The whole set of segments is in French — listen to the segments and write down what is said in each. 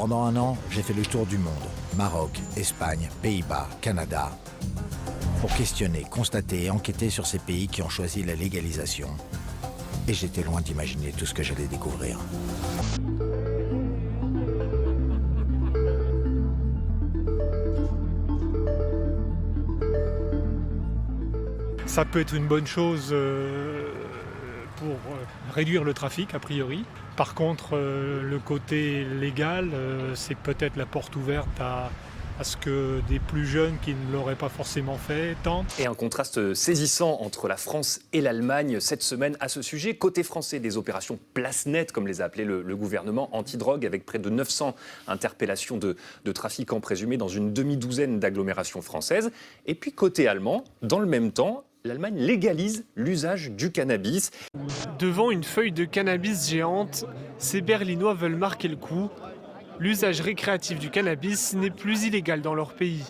Pendant un an, j'ai fait le tour du monde. Maroc, Espagne, Pays-Bas, Canada. Pour questionner, constater et enquêter sur ces pays qui ont choisi la légalisation. Et j'étais loin d'imaginer tout ce que j'allais découvrir. Ça peut être une bonne chose pour réduire le trafic, a priori. Par contre, le côté légal, c'est peut-être la porte ouverte à ce que des plus jeunes qui ne l'auraient pas forcément fait tentent. Et un contraste saisissant entre la France et l'Allemagne cette semaine à ce sujet. Côté français, des opérations place nette, comme les a appelées le gouvernement, anti-drogue, avec près de 900 interpellations de trafiquants présumés dans une demi-douzaine d'agglomérations françaises. Et puis côté allemand, dans le même temps, l'Allemagne légalise l'usage du cannabis. Devant une feuille de cannabis géante, ces Berlinois veulent marquer le coup. L'usage récréatif du cannabis n'est plus illégal dans leur pays.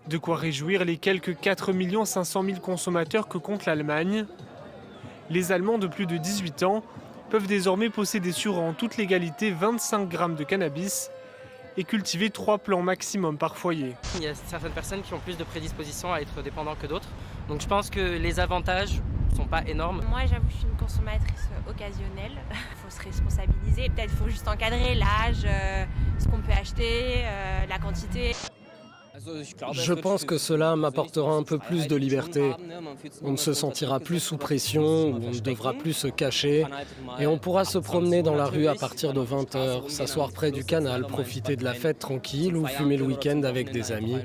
De quoi réjouir les quelques 4 500 000 consommateurs que compte l'Allemagne. Les Allemands de plus de 18 ans peuvent désormais posséder sur en toute légalité 25 grammes de cannabis et cultiver 3 plants maximum par foyer. Il y a certaines personnes qui ont plus de prédisposition à être dépendants que d'autres. Donc je pense que les avantages ne sont pas énormes. Moi j'avoue que je suis une consommatrice occasionnelle. Il faut se responsabiliser, peut-être il faut juste encadrer l'âge, ce qu'on peut acheter, la quantité. Je pense que cela m'apportera un peu plus de liberté. On ne se sentira plus sous pression, on ne devra plus se cacher et on pourra se promener dans la rue à partir de 20h, s'asseoir près du canal, profiter de la fête tranquille ou fumer le week-end avec des amis,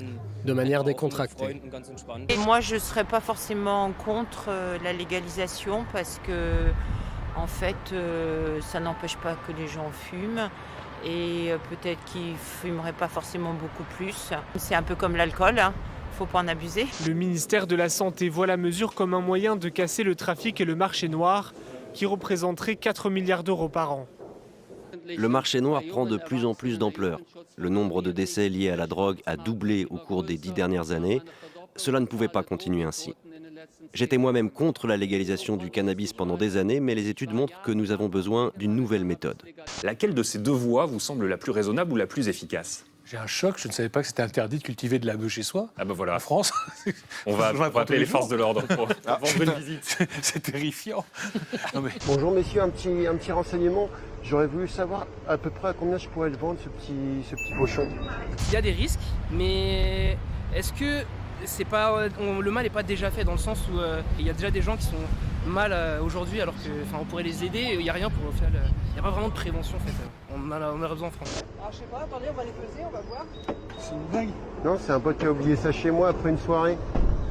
de manière décontractée. Et moi, je ne serais pas forcément contre la légalisation parce que, en fait, ça n'empêche pas que les gens fument. Et peut-être qu'ils ne fumeraient pas forcément beaucoup plus. C'est un peu comme l'alcool, hein. Faut pas en abuser. Le ministère de la Santé voit la mesure comme un moyen de casser le trafic et le marché noir, qui représenterait 4 milliards d'euros par an. Le marché noir prend de plus en plus d'ampleur. Le nombre de décès liés à la drogue a doublé au cours des 10 dernières années. Cela ne pouvait pas continuer ainsi. J'étais moi-même contre la légalisation du cannabis pendant des années, mais les études montrent que nous avons besoin d'une nouvelle méthode. Laquelle de ces deux voies vous semble la plus raisonnable ou la plus efficace ? J'ai un choc, je ne savais pas que c'était interdit de cultiver de la bœuf chez soi. Ah ben voilà. En France. On va appeler les forces de l'ordre pour vendre une visite. C'est terrifiant. Non, mais... Bonjour messieurs, un petit renseignement. J'aurais voulu savoir à peu près à combien je pourrais le vendre, ce petit pochon. Il y a des risques, mais est-ce que le mal n'est pas déjà fait dans le sens où il y a déjà des gens qui sont mal aujourd'hui alors qu'on pourrait les aider, il n'y a rien pour au final, il n'y a pas vraiment de prévention en fait. On a besoin en France. Alors je sais pas, attendez, on va les peser, on va voir. C'est une blague? Non, c'est un pote qui a oublié ça chez moi après une soirée.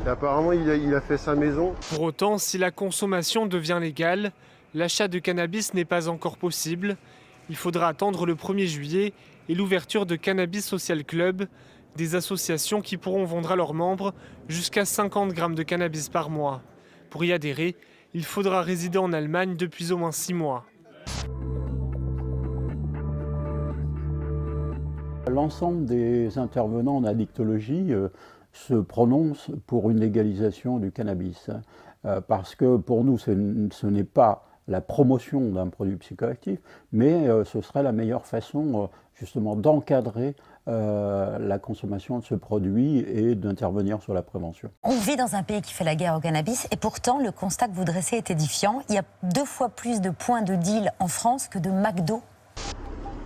Et apparemment il a fait sa maison. Pour autant, si la consommation devient légale, l'achat de cannabis n'est pas encore possible. Il faudra attendre le 1er juillet et l'ouverture de Cannabis Social Club, des associations qui pourront vendre à leurs membres jusqu'à 50 grammes de cannabis par mois. Pour y adhérer, il faudra résider en Allemagne depuis au moins 6 mois. L'ensemble des intervenants en addictologie se prononcent pour une légalisation du cannabis. Parce que pour nous, ce n'est pas la promotion d'un produit psychoactif, mais ce serait la meilleure façon justement d'encadrer la consommation de ce produit et d'intervenir sur la prévention. On vit dans un pays qui fait la guerre au cannabis et pourtant le constat que vous dressez est édifiant. Il y a 2 fois plus de points de deal en France que de McDo.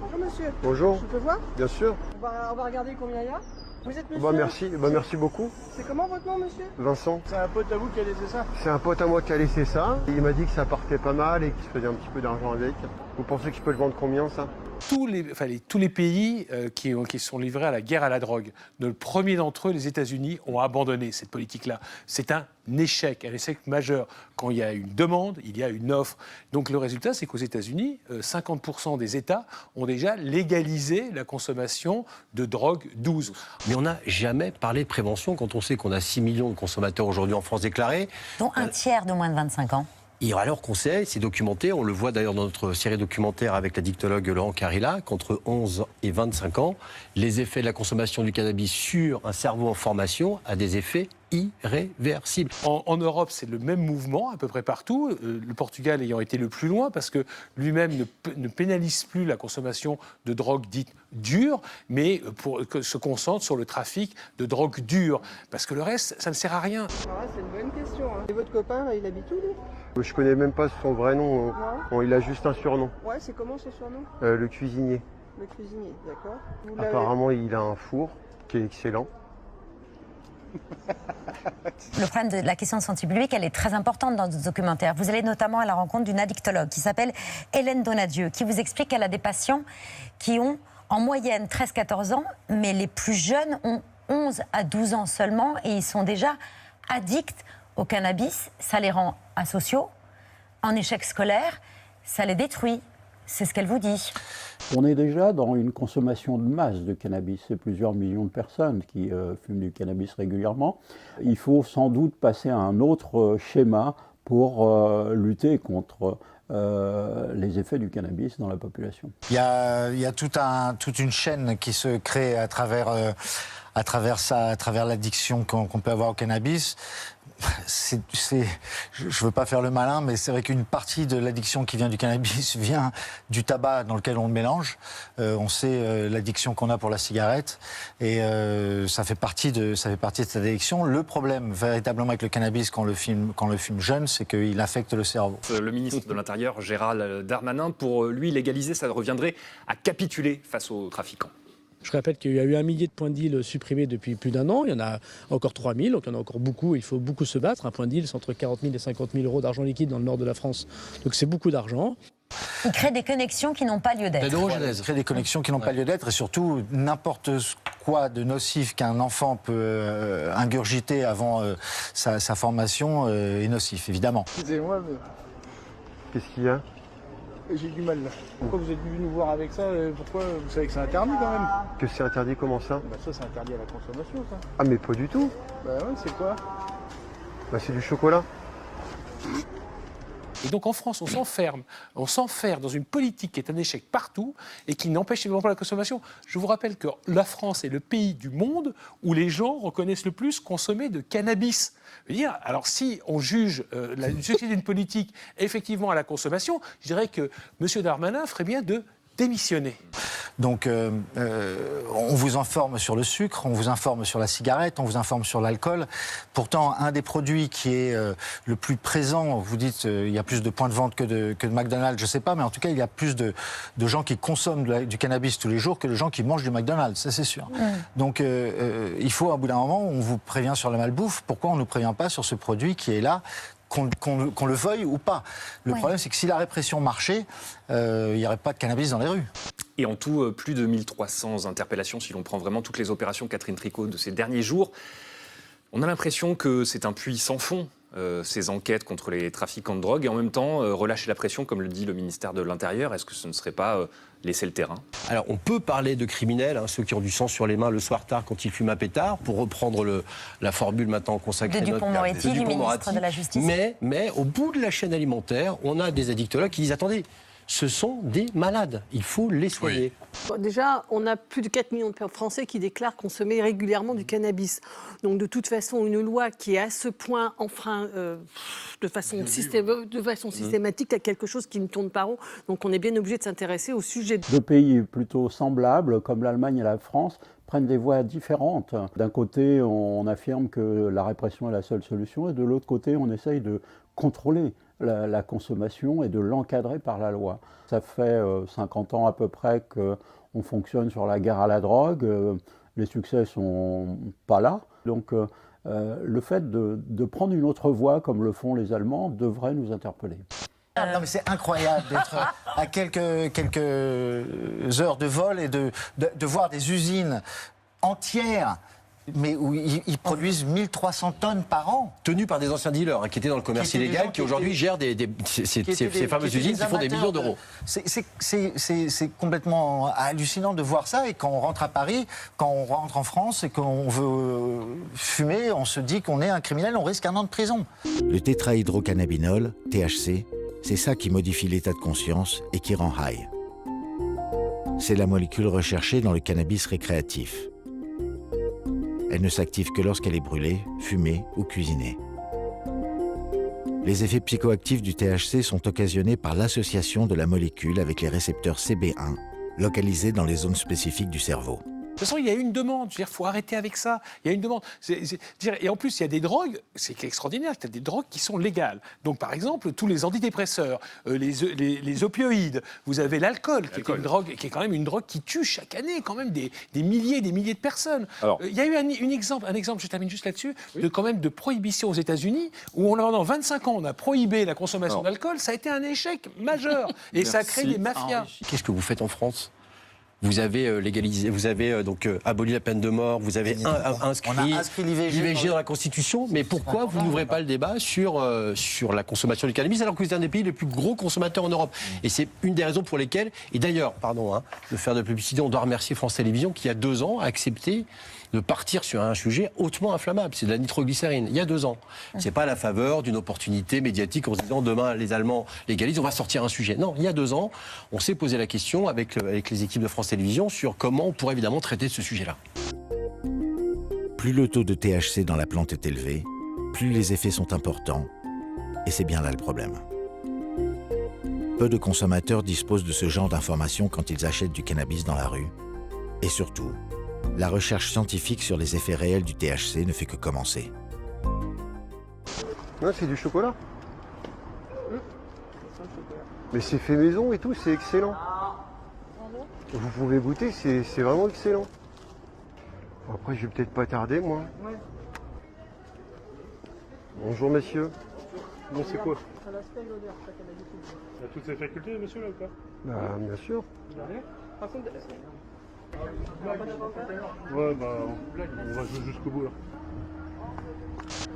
Bonjour monsieur. Bonjour. Je peux voir? Bien sûr. On va regarder combien il y a. Vous êtes monsieur? Merci beaucoup. C'est comment votre nom monsieur? Vincent. C'est un pote à vous qui a laissé ça? C'est un pote à moi qui a laissé ça. Il m'a dit que ça partait pas mal et qu'il se faisait un petit peu d'argent avec. Vous pensez que je peux le vendre combien ça? Tous les pays qui sont livrés à la guerre à la drogue, le premier d'entre eux, les États-Unis, ont abandonné cette politique-là. C'est un échec majeur. Quand il y a une demande, il y a une offre. Donc le résultat, c'est qu'aux États-Unis, 50% des États ont déjà légalisé la consommation de drogue douce. Mais on n'a jamais parlé de prévention quand on sait qu'on a 6 millions de consommateurs aujourd'hui en France déclarés. Dont un tiers de moins de 25 ans. Et alors qu'on sait, c'est documenté, on le voit d'ailleurs dans notre série documentaire avec la dictologue Laurent Carilla, qu'entre 11 et 25 ans, les effets de la consommation du cannabis sur un cerveau en formation a des effets irréversible. En Europe, c'est le même mouvement à peu près partout, le Portugal ayant été le plus loin parce que lui-même ne pénalise plus la consommation de drogue dite dure, mais se concentre sur le trafic de drogue dure, parce que le reste, ça ne sert à rien. C'est une bonne question. Hein. Et votre copain, là, il habite où, lui? Je connais même pas son vrai nom. Il a juste un surnom. Ouais, c'est comment son surnom? Le cuisinier. Le cuisinier, d'accord. Apparemment, il a un four qui est excellent. Le problème de la question de santé publique, elle est très importante dans ce documentaire. Vous allez notamment à la rencontre d'une addictologue qui s'appelle Hélène Donadieu, qui vous explique qu'elle a des patients qui ont en moyenne 13-14 ans, mais les plus jeunes ont 11 à 12 ans seulement et ils sont déjà addicts au cannabis. Ça les rend asociaux, en échec scolaire, ça les détruit. C'est ce qu'elle vous dit. On est déjà dans une consommation de masse de cannabis. C'est plusieurs millions de personnes qui fument du cannabis régulièrement. Il faut sans doute passer à un autre schéma pour lutter contre les effets du cannabis dans la population. Il y a toute une chaîne qui se crée à travers l'addiction qu'on peut avoir au cannabis. Je ne veux pas faire le malin, mais c'est vrai qu'une partie de l'addiction qui vient du cannabis vient du tabac dans lequel on le mélange. On sait l'addiction qu'on a pour la cigarette et ça fait partie de cette addiction. Le problème véritablement avec le cannabis quand on le fume jeune, c'est qu'il affecte le cerveau. Le ministre de l'Intérieur, Gérald Darmanin, pour lui, légaliser, ça reviendrait à capituler face aux trafiquants. Je répète qu'il y a eu 1 millier de points de deal supprimés depuis plus d'1 an. Il y en a encore 3 000, donc il y en a encore beaucoup. Il faut beaucoup se battre. Un point de deal, c'est entre 40 000 et 50 000 euros d'argent liquide dans le nord de la France. Donc c'est beaucoup d'argent. Il crée des connexions qui n'ont pas lieu d'être. Il crée des connexions qui n'ont pas lieu d'être et surtout n'importe quoi de nocif qu'un enfant peut ingurgiter avant sa formation est nocif, évidemment. Excusez-moi, mais... Qu'est-ce qu'il y a? J'ai du mal là. Pourquoi vous êtes venu nous voir avec ça? Pourquoi? Vous savez que c'est interdit quand même. Que c'est interdit, comment ça? Bah ça c'est interdit à la consommation ça. Ah mais pas du tout. Bah ouais, c'est quoi? Bah c'est du chocolat. Et donc en France, on s'enferme dans une politique qui est un échec partout et qui n'empêche évidemment pas la consommation. Je vous rappelle que la France est le pays du monde où les gens reconnaissent le plus consommer de cannabis. Je veux dire, alors si on juge le succès d'une politique effectivement à la consommation, je dirais que M. Darmanin ferait bien de démissionner. Donc on vous informe sur le sucre, on vous informe sur la cigarette, on vous informe sur l'alcool. Pourtant, un des produits qui est le plus présent, vous dites il y a plus de points de vente que de McDonald's, je ne sais pas, mais en tout cas il y a plus de gens qui consomment du cannabis tous les jours que de gens qui mangent du McDonald's, ça c'est sûr. Donc il faut, à bout d'un moment, on vous prévient sur la malbouffe, pourquoi on ne nous prévient pas sur ce produit qui est là, qu'on le veuille ou pas. Le problème, c'est que si la répression marchait, il n'y aurait pas de cannabis dans les rues. Et en tout, plus de 1300 interpellations, si l'on prend vraiment toutes les opérations Catherine Tricot de ces derniers jours. On a l'impression que c'est un puits sans fond, ces enquêtes contre les trafiquants de drogue, et en même temps, relâcher la pression, comme le dit le ministère de l'Intérieur. Est-ce que ce ne serait pas laisser le terrain? Alors, on peut parler de criminels, ceux qui ont du sang sur les mains le soir tard quand ils fument un pétard, pour reprendre la formule maintenant consacrée de Dupond-Moretti, du ministre de la Justice. Mais au bout de la chaîne alimentaire, on a des addictologues qui disent « Attendez, ce sont des malades, il faut les soigner. » Bon, déjà, on a plus de 4 millions de Français qui déclarent consommer régulièrement du cannabis. Donc de toute façon, une loi qui est à ce point enfreint de façon systématique à quelque chose qui ne tourne pas rond. Donc on est bien obligé de s'intéresser au sujet. Deux pays plutôt semblables, comme l'Allemagne et la France, prennent des voies différentes. D'un côté, on affirme que la répression est la seule solution, et de l'autre côté, on essaye de contrôler la consommation et de l'encadrer par la loi. Ça fait 50 ans à peu près qu'on fonctionne sur la guerre à la drogue. Les succès ne sont pas là. Donc le fait de prendre une autre voie, comme le font les Allemands, devrait nous interpeller. Non mais c'est incroyable d'être à quelques heures de vol et de voir des usines entières, mais où ils produisent 1300 tonnes par an. Tenues par des anciens dealers qui étaient dans le commerce illégal, qui aujourd'hui gèrent ces fameuses usines qui font des millions d'euros. C'est complètement hallucinant de voir ça, et quand on rentre à Paris, quand on rentre en France et qu'on veut fumer, on se dit qu'on est un criminel, on risque 1 an de prison. Le tétrahydrocannabinol, THC, c'est ça qui modifie l'état de conscience et qui rend high. C'est la molécule recherchée dans le cannabis récréatif. Elle ne s'active que lorsqu'elle est brûlée, fumée ou cuisinée. Les effets psychoactifs du THC sont occasionnés par l'association de la molécule avec les récepteurs CB1, localisés dans les zones spécifiques du cerveau. De toute façon, il y a une demande. Il faut arrêter avec ça. Il y a une demande. Et en plus, il y a des drogues, c'est extraordinaire, il y a des drogues qui sont légales. Donc, par exemple, tous les antidépresseurs, les opioïdes, vous avez l'alcool, qui est une drogue, qui est quand même une drogue qui tue chaque année quand même des milliers et des milliers de personnes. Alors, il y a eu un exemple, je termine juste là-dessus, de prohibition aux États-Unis, où pendant 25 ans, on a prohibé la consommation d'alcool. Ça a été un échec majeur. Et ça a créé des mafias. Qu'est-ce que vous faites en France ? Vous avez légalisé, vous avez donc aboli la peine de mort, vous avez inscrit l'IVG dans la Constitution, mais pourquoi vous n'ouvrez pas le débat sur la consommation du cannabis alors que vous êtes un des pays les plus gros consommateurs en Europe? Et c'est une des raisons pour lesquelles, et d'ailleurs, de faire de publicité, on doit remercier France Télévisions qui, il y a 2 ans, a accepté de partir sur un sujet hautement inflammable, c'est de la nitroglycérine, il y a 2 ans. C'est pas à la faveur d'une opportunité médiatique en se disant demain les Allemands légalisent, on va sortir un sujet. Non, il y a 2 ans, on s'est posé la question avec les équipes de France Télévisions sur comment on pourrait évidemment traiter de ce sujet-là. Plus le taux de THC dans la plante est élevé, plus les effets sont importants, et c'est bien là le problème. Peu de consommateurs disposent de ce genre d'informations quand ils achètent du cannabis dans la rue, et surtout, la recherche scientifique sur les effets réels du THC ne fait que commencer. Ouais, c'est du chocolat. Mais c'est fait maison et tout, c'est excellent. Vous pouvez goûter, c'est vraiment excellent. Après, je vais peut-être pas tarder, moi. Bonjour, messieurs. Bon, c'est quoi? Il a toutes ses facultés, monsieur, là, ou pas? Bah, bien sûr. Par contre, ouais, bah, on va jouer jusqu'au bout, là.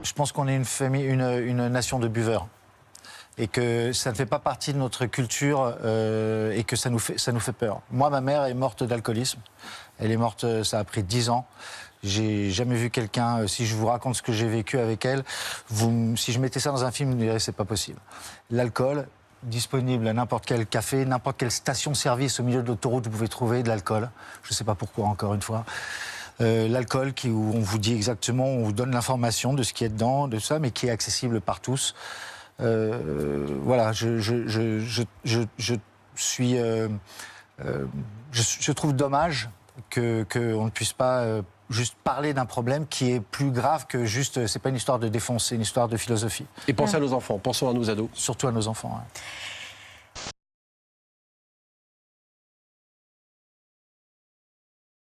Je pense qu'on est une famille, une nation de buveurs. Et que ça ne fait pas partie de notre culture et que ça nous fait peur. Moi, ma mère est morte d'alcoolisme. Elle est morte, ça a pris 10 ans. J'ai jamais vu quelqu'un, si je vous raconte ce que j'ai vécu avec elle, si je mettais ça dans un film, vous me direz c'est pas possible. L'alcool, disponible à n'importe quel café, n'importe quelle station-service au milieu de l'autoroute, vous pouvez trouver de l'alcool. Je ne sais pas pourquoi, encore une fois. L'alcool où on vous dit exactement, on vous donne l'information de ce qui est dedans, de ça, mais qui est accessible par tous. Voilà, je trouve dommage qu'on ne puisse pas juste parler d'un problème qui est plus grave que juste, c'est pas une histoire de défense, c'est une histoire de philosophie. Et pensez à nos enfants, pensons à nos ados. Surtout à nos enfants. Ouais.